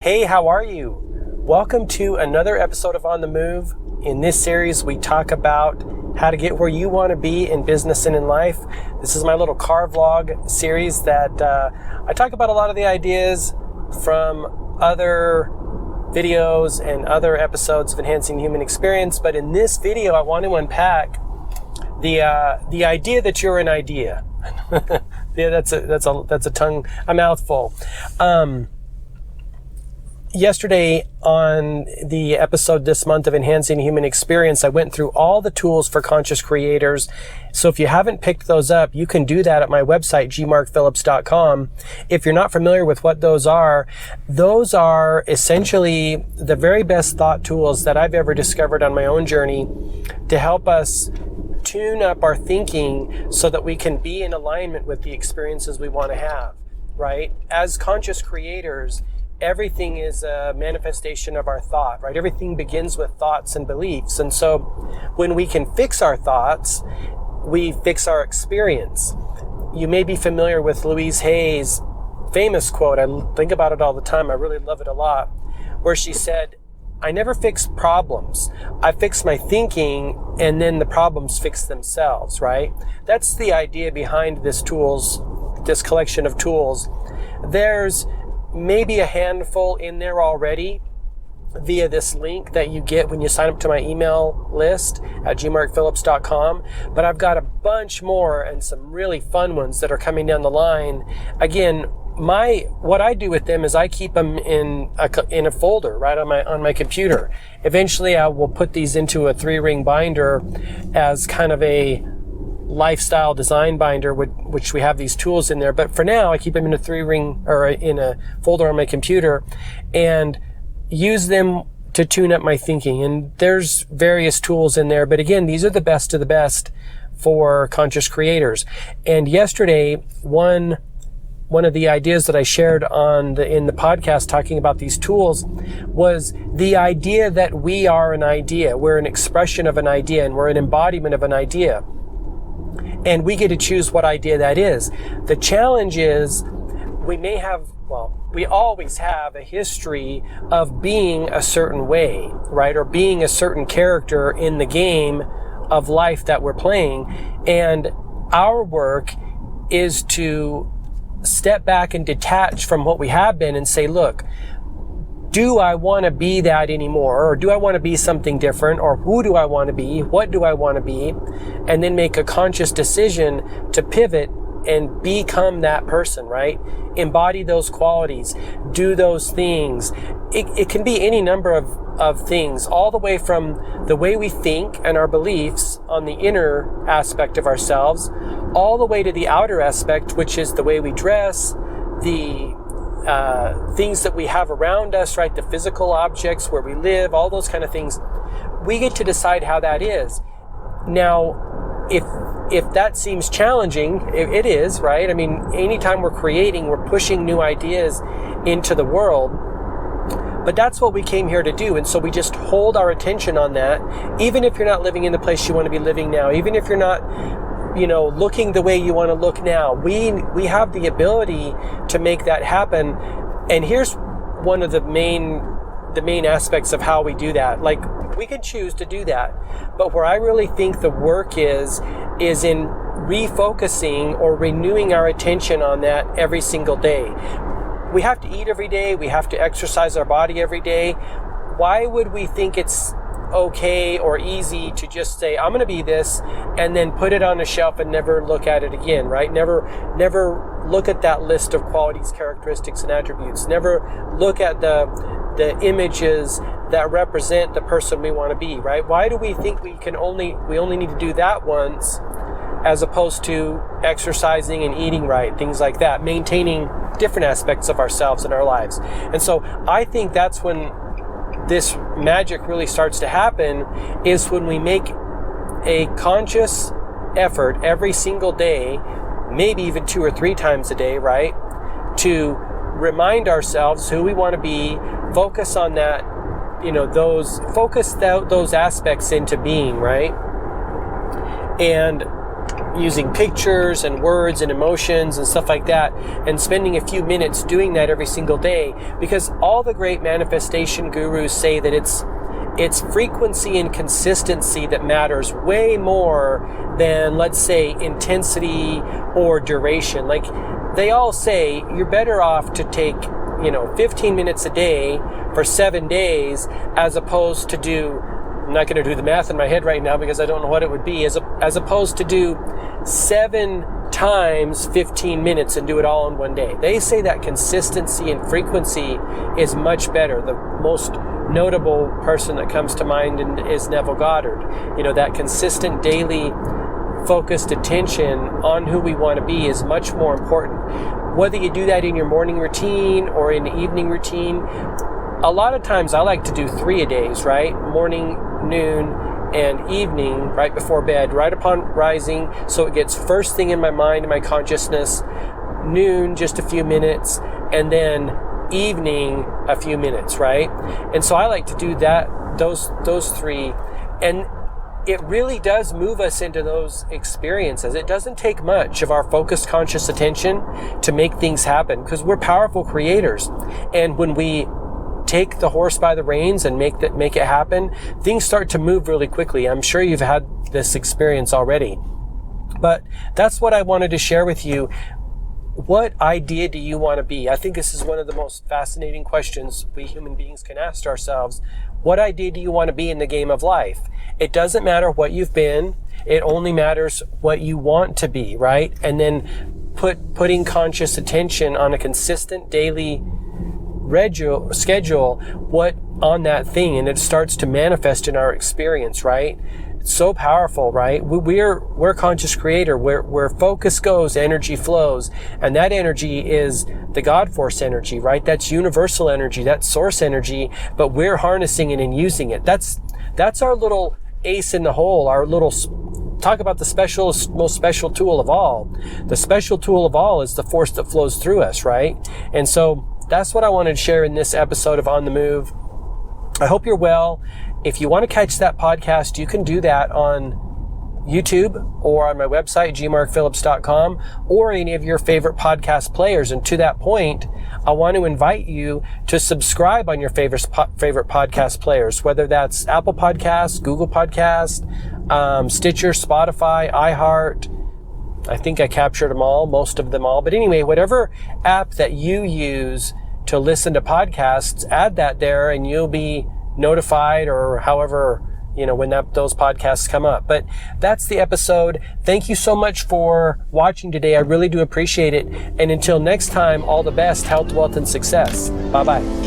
Hey, how are you? Welcome to another episode of On the Move. In this series, we talk about how to get where you want to be in business and in life. This is my little car vlog series that I talk about a lot of the ideas from other videos and other episodes of Enhancing the Human Experience. But in this video, I want to unpack the idea that you're an idea. Yeah, that's a mouthful. Yesterday on the episode this month of Enhancing the Human Experience, I went through all the tools for conscious creators. So if you haven't picked those up, you can do that at my website, gmarkphillips.com. If you're not familiar with what those are essentially the very best thought tools that I've ever discovered on my own journey to help us tune up our thinking so that we can be in alignment with the experiences we want to have, right? As conscious creators, everything is a manifestation of our thought, right? Everything begins with thoughts and beliefs. And so when we can fix our thoughts, we fix our experience. You may be familiar with Louise Hay's famous quote. I think about it all the time. I really love it a lot, where she said, I never fix problems. I fix my thinking and then the problems fix themselves, right? That's the idea behind this collection of tools. There's maybe a handful in there already via this link that you get when you sign up to my email list at gmarkphillips.com. But I've got a bunch more and some really fun ones that are coming down the line. Again, what I do with them is I keep them in a folder right on my computer. Eventually I will put these into a 3-ring binder as kind of a lifestyle design binder, which we have these tools in there. But for now, I keep them in a 3-ring or in a folder on my computer and use them to tune up my thinking. And there's various tools in there. But again, these are the best of the best for conscious creators. And yesterday, one of the ideas that I shared in the podcast talking about these tools was the idea that we are an idea. We're an expression of an idea and we're an embodiment of an idea. And we get to choose what idea that is. The challenge is we always have a history of being a certain way, right? Or being a certain character in the game of life that we're playing. And our work is to step back and detach from what we have been and say, look, do I want to be that anymore? Or do I want to be something different? Or who do I want to be? What do I want to be? And then make a conscious decision to pivot and become that person, right? Embody those qualities, do those things. It can be any number of things, all the way from the way we think and our beliefs on the inner aspect of ourselves, all the way to the outer aspect, which is the way we dress, the things that we have around us, right? The physical objects, where we live, all those kind of things. We get to decide how that is. Now, if that seems challenging, it is, right? I mean, anytime we're creating, we're pushing new ideas into the world. But that's what we came here to do. And so we just hold our attention on that, even if you're not living in the place you want to be living now, even if you're not looking the way you want to look now. We have the ability to make that happen. And here's one of the main aspects of how we do that. Like, we can choose to do that. But where I really think the work is in refocusing or renewing our attention on that every single day. We have to eat every day. We have to exercise our body every day. Why would we think it's okay or easy to just say, I'm going to be this, and then put it on a shelf and never look at it again, right? Never look at that list of qualities, characteristics, and attributes. Never look at the images that represent the person we want to be, right? Why do we think we only need to do that once, as opposed to exercising and eating right, things like that, maintaining different aspects of ourselves and our lives? And so I think that's when this magic really starts to happen, is when we make a conscious effort every single day, maybe even 2 or 3 times a day, right? To remind ourselves who we want to be, focus on that, those aspects into being, right? And using pictures and words and emotions and stuff like that, and spending a few minutes doing that every single day, because all the great manifestation gurus say that it's frequency and consistency that matters way more than, let's say, intensity or duration. Like, they all say you're better off to take 15 minutes a day for 7 days, as opposed to do, I'm not going to do the math in my head right now because I don't know what it would be, as opposed to do 7 times 15 minutes and do it all in one day. They say that consistency and frequency is much better. The most notable person that comes to mind is Neville Goddard. That consistent daily focused attention on who we want to be is much more important. Whether you do that in your morning routine or in the evening routine, a lot of times I like to do 3 a days, right? Morning, noon, and evening, right before bed, right upon rising, so it gets first thing in my mind and my consciousness. Noon, just a few minutes, and then evening, a few minutes, right? And so I like to do that, those 3, and it really does move us into those experiences. It doesn't take much of our focused conscious attention to make things happen, because we're powerful creators. And when we take the horse by the reins and make it happen, things start to move really quickly. I'm sure you've had this experience already. But that's what I wanted to share with you. What idea do you want to be? I think this is one of the most fascinating questions we human beings can ask ourselves. What idea do you want to be in the game of life? It doesn't matter what you've been. It only matters what you want to be, right? And then putting conscious attention on a consistent daily schedule on that thing, and it starts to manifest in our experience, right? It's so powerful, right? We're conscious creator. Where focus goes, energy flows, and that energy is the God force energy, right? That's universal energy, that's source energy, but we're harnessing it and using it. That's our little ace in the hole, our little, talk about the most special tool of all. The special tool of all is the force that flows through us, right? And so that's what I wanted to share in this episode of On the Move. I hope you're well. If you want to catch that podcast, you can do that on YouTube or on my website, gmarkphillips.com, or any of your favorite podcast players. And to that point, I want to invite you to subscribe on your favorite podcast players, whether that's Apple Podcasts, Google Podcasts, Stitcher, Spotify, iHeart. I think I captured them all, most of them all. But anyway, whatever app that you use to listen to podcasts, add that there and you'll be notified, or however, when those podcasts come up. But that's the episode. Thank you so much for watching today. I really do appreciate it. And until next time, all the best, health, wealth, and success. Bye-bye.